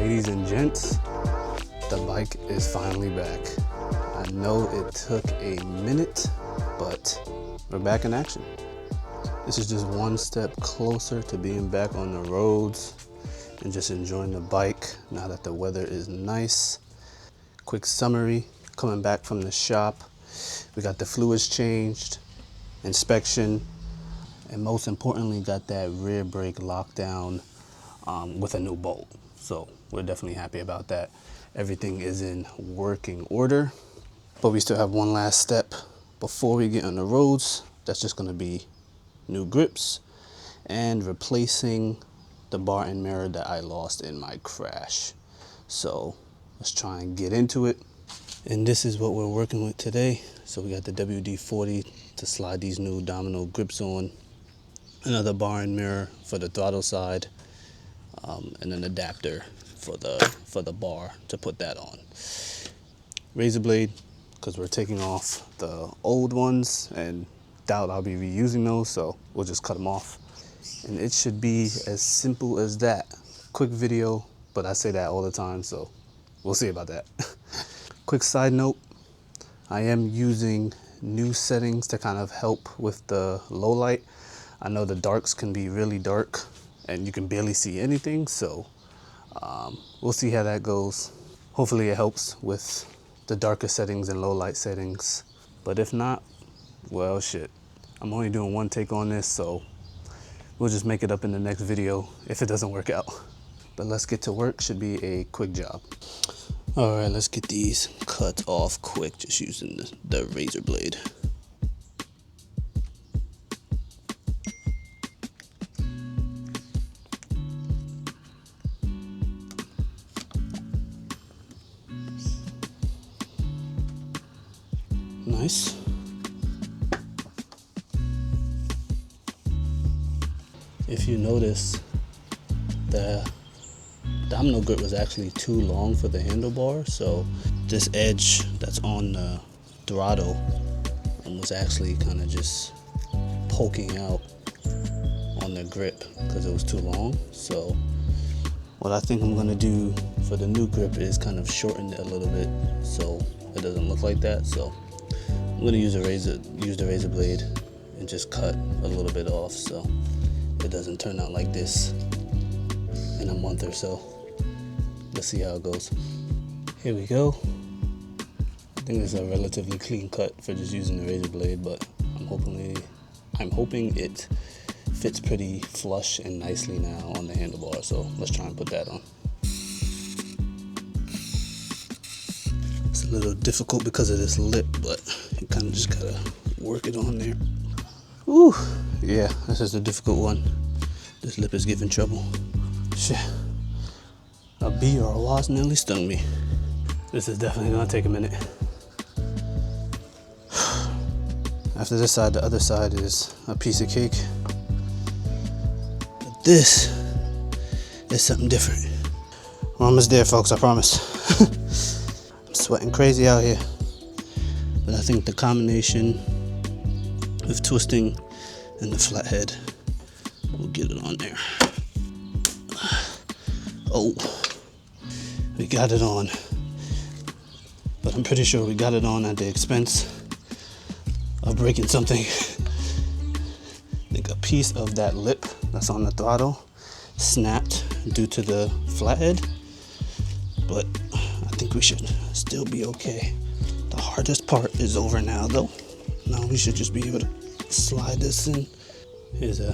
Ladies and gents, the bike is finally back. I know it took a minute, but we're back in action. This is just one step closer to being back on the roads and just enjoying the bike now that the weather is nice. Quick summary, coming back from the shop, we got the fluids changed, inspection, and most importantly got that rear brake locked down with a new bolt. So we're definitely happy about that. Everything is in working order, but we still have one last step before we get on the roads. That's just going to be new grips and replacing the bar and mirror that I lost in my crash. So let's try and get into it. And this is what we're working with today. So we got the WD-40 to slide these new domino grips on, another bar and mirror for the throttle side, and an adapter for the bar to put that on. Razor blade, because we're taking off the old ones and doubt I'll be reusing those, so we'll just cut them off. And it should be as simple as that. Quick video, but I say that all the time, so we'll see about that. Quick side note, I am using new settings to kind of help with the low light. I know the darks can be really dark and you can barely see anything, so we'll see how that goes. Hopefully it helps with the darker settings and low light settings, but if not, well, shit. I'm only doing one take on this, so we'll just make it up in the next video if it doesn't work out. But let's get to work. Should be a quick job. All right, let's get these cut off quick, just using the razor blade. Nice. If you notice, the domino grip was actually too long for the handlebar, so this edge that's on the throttle was actually kind of just poking out on the grip because it was too long. So what I think I'm going to do for the new grip is kind of shorten it a little bit so it doesn't look like that. So I'm going to use the razor blade and just cut a little bit off so it doesn't turn out like this in a month or so. Let's see how it goes. Here we go. I think it's a relatively clean cut for just using the razor blade, but I'm hoping it fits pretty flush and nicely now on the handlebar. So let's try and put that on. It's a little difficult because of this lip, but you kind of just gotta work it on there. Ooh, yeah, this is a difficult one. This lip is giving trouble. Shit. A bee or a wasp nearly stung me. This is definitely gonna take a minute. After this side, the other side is a piece of cake. But this is something different. We're almost there, folks, I promise. I'm sweating crazy out here. But I think the combination of twisting and the flathead will get it on there. Oh, we got it on, but I'm pretty sure we got it on at the expense of breaking something. I think a piece of that lip that's on the throttle snapped due to the flathead, but I think we should still be okay. The hardest part is over now though. Now we should just be able to slide this in. Here's a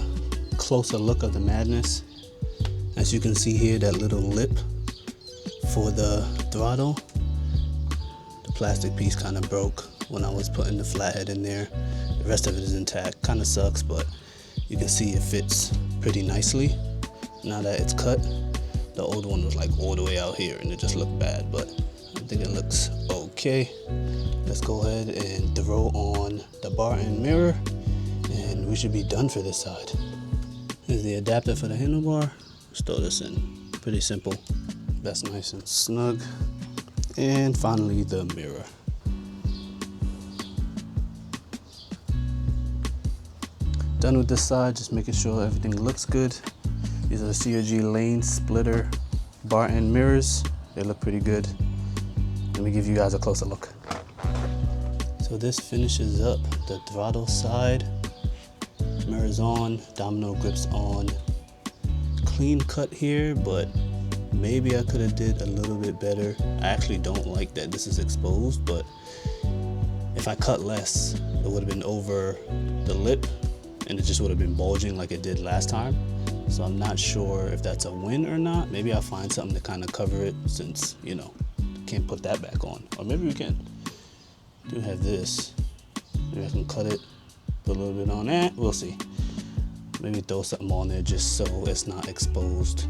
closer look of the madness. As you can see here, that little lip for the throttle, the plastic piece kind of broke when I was putting the flathead in there. The rest of it is intact. Kind of sucks, but you can see it fits pretty nicely now that it's cut. The old one was like all the way out here and it just looked bad, but I think it looks okay. Let's go ahead and throw on the bar and mirror and we should be done for this side. Here's the adapter for the handlebar. Let's throw this in. Pretty simple. That's nice and snug. And finally the mirror. Done with this side, just making sure everything looks good. These are the CRG lane splitter bar end mirrors. They look pretty good. Let me give you guys a closer look. So this finishes up the throttle side. Mirrors on, domino grips on. Clean cut here, but maybe I could have did a little bit better. I actually don't like that this is exposed, but if I cut less, it would have been over the lip and it just would have been bulging like it did last time. So I'm not sure if that's a win or not. Maybe I'll find something to kind of cover it, since, you know, can't put that back on. Or maybe we can. Do have this. Maybe I can cut it, put a little bit on that. We'll see. Maybe throw something on there just so it's not exposed.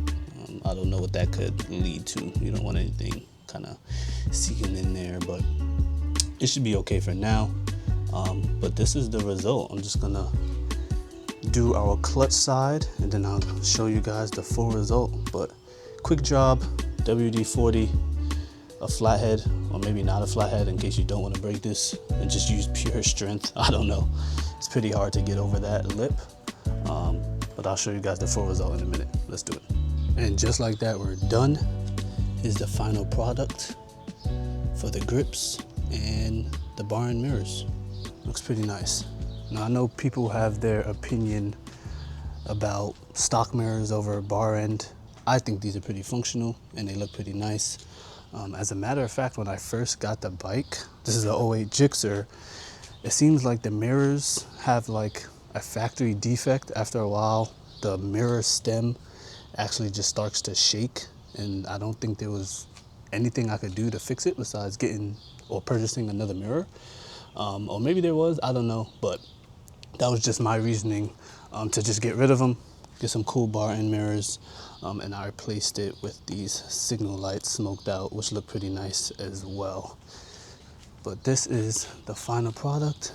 I don't know what that could lead to. You don't want anything kind of seeking in there, but it should be okay for now. But this is the result. I'm just gonna do our clutch side and then I'll show you guys the full result. But quick job, WD-40, a flathead, or maybe not a flathead in case you don't want to break this and just use pure strength. I don't know. It's pretty hard to get over that lip. But I'll show you guys the full result in a minute. Let's do it. And just like that, we're done. Here's the final product for the grips and the bar end mirrors. Looks pretty nice. Now I know people have their opinion about stock mirrors over bar end. I think these are pretty functional and they look pretty nice. As a matter of fact, when I first got the bike, this is an 08 GSXR, it seems like the mirrors have like a factory defect. After a while, the mirror stem actually just starts to shake, and I don't think there was anything I could do to fix it besides getting or purchasing another mirror. Or maybe there was, I don't know, but that was just my reasoning to just get rid of them, get some cool bar end mirrors, and I replaced it with these signal lights smoked out, which look pretty nice as well. But this is the final product,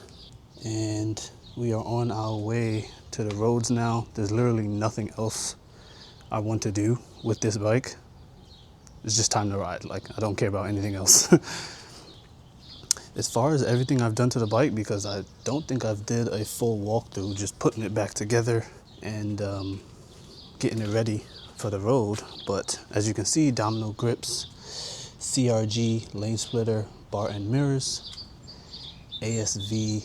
and we are on our way to the roads now. There's literally nothing else I want to do with this bike. It's just time to ride. Like, I don't care about anything else. As far as everything I've done to the bike, because I don't think I've did a full walkthrough, just putting it back together and getting it ready for the road. But as you can see, domino grips, CRG lane splitter, bar end mirrors, ASV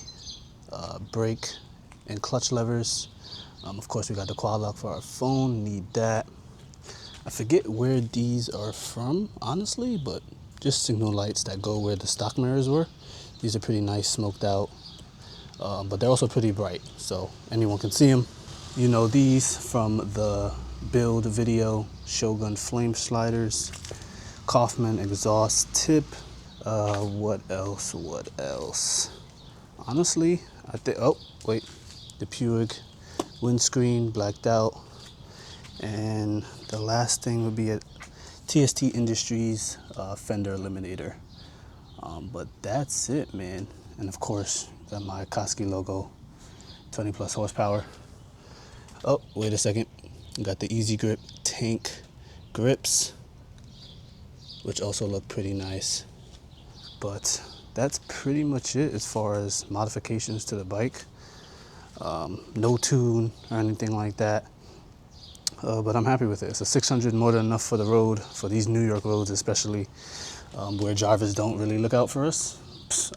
brake and clutch levers. Of course, we got the quad lock for our phone, need that. I forget where these are from, honestly, but just signal lights that go where the stock mirrors were. These are pretty nice, smoked out, but they're also pretty bright, so anyone can see them. You know these from the build video, Shogun flame sliders, Kaufman exhaust tip. What else? Honestly, I think, oh, wait, the Puig windscreen blacked out. And the last thing would be a TST Industries fender eliminator. But that's it, man. And of course, got my Koski logo, 20 plus horsepower. Oh, wait a second. Got the Easy Grip tank grips, which also look pretty nice. But that's pretty much it as far as modifications to the bike. No tune or anything like that. But I'm happy with it. It's a 600, more than enough for the road, for these New York roads especially, where drivers don't really look out for us.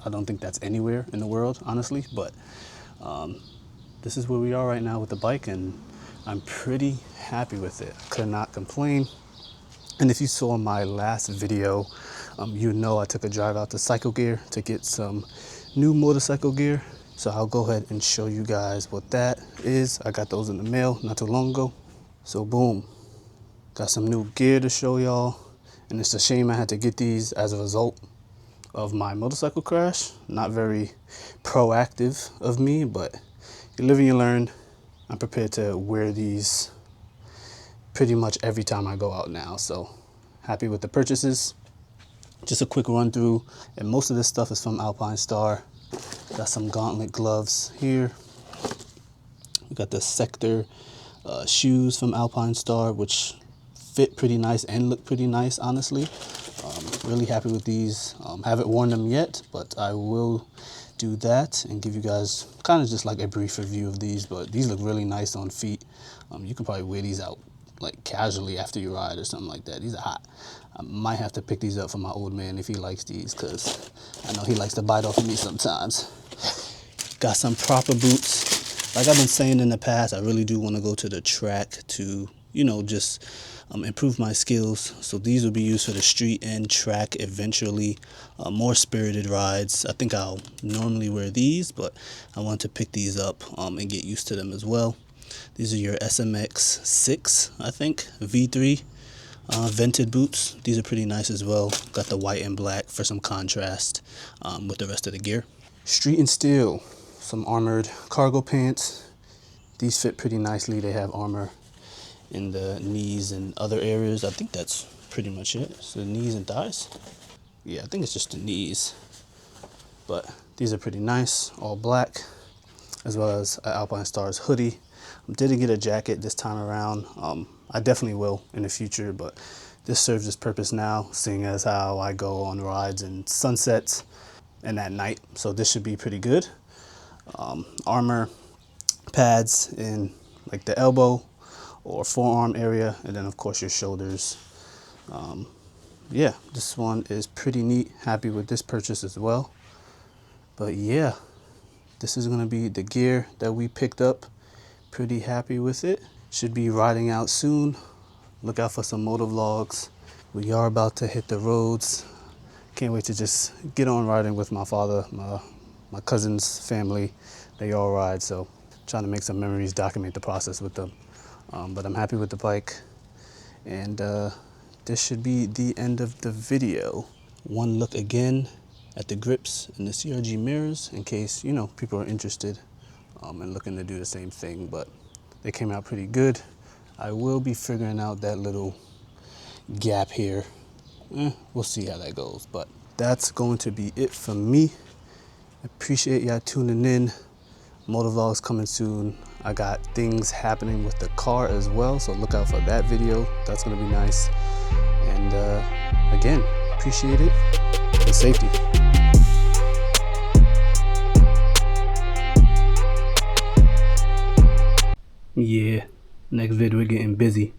I don't think that's anywhere in the world, honestly, but this is where we are right now with the bike, and I'm pretty happy with it. I could not complain. And if you saw my last video, you know I took a drive out to Cycle Gear to get some new motorcycle gear. So I'll go ahead and show you guys what that is. I got those in the mail not too long ago. So boom, got some new gear to show y'all. And it's a shame I had to get these as a result of my motorcycle crash. Not very proactive of me, but you live and you learn. I'm prepared to wear these pretty much every time I go out now. So happy with the purchases. Just a quick run through, and most of this stuff is from Alpine Star. Got some gauntlet gloves here. We got the Sector shoes from Alpine Star, which fit pretty nice and look pretty nice, honestly. Really happy with these. Haven't worn them yet, but I will do that and give you guys kind of just like a brief review of these. But these look really nice on feet. You can probably wear these out like casually after you ride or something like that. These are hot. I might have to pick these up for my old man if he likes these, because I know he likes to bite off of me sometimes. Got some proper boots. Like I've been saying in the past, I really do want to go to the track to, you know, just improve my skills. So these will be used for the street and track eventually. More spirited rides. I think I'll normally wear these, but I want to pick these up and get used to them as well. These are your SMX 6, I think, V3 vented boots. These are pretty nice as well. Got the white and black for some contrast with the rest of the gear. Street and steel, some armored cargo pants. These fit pretty nicely. They have armor in the knees and other areas. I think that's pretty much it. So the knees and thighs. Yeah, I think it's just the knees. But these are pretty nice, all black, as well as an Alpine Stars hoodie. Didn't get a jacket this time around. I definitely will in the future, but this serves its purpose now, seeing as how I go on rides and sunsets and at night. So this should be pretty good. Armor pads in like the elbow or forearm area, and then of course your shoulders. Yeah, this one is pretty neat. Happy with this purchase as well. But yeah, this is gonna be the gear that we picked up. Pretty happy with it. Should be riding out soon. Look out for some motor vlogs. We are about to hit the roads. Can't wait to just get on riding with my father, my cousin's family. They all ride, so trying to make some memories, document the process with them. But I'm happy with the bike, and this should be the end of the video. One look again at the grips and the CRG mirrors, in case, you know, people are interested and looking to do the same thing, but they came out pretty good. I will be figuring out that little gap here. We'll see how that goes, but that's going to be it for me. Appreciate y'all tuning in. Motor vlogs coming soon. I got things happening with the car as well, so look out for that video. That's gonna be nice. And again, appreciate it, and safety. Yeah, next vid we're getting busy.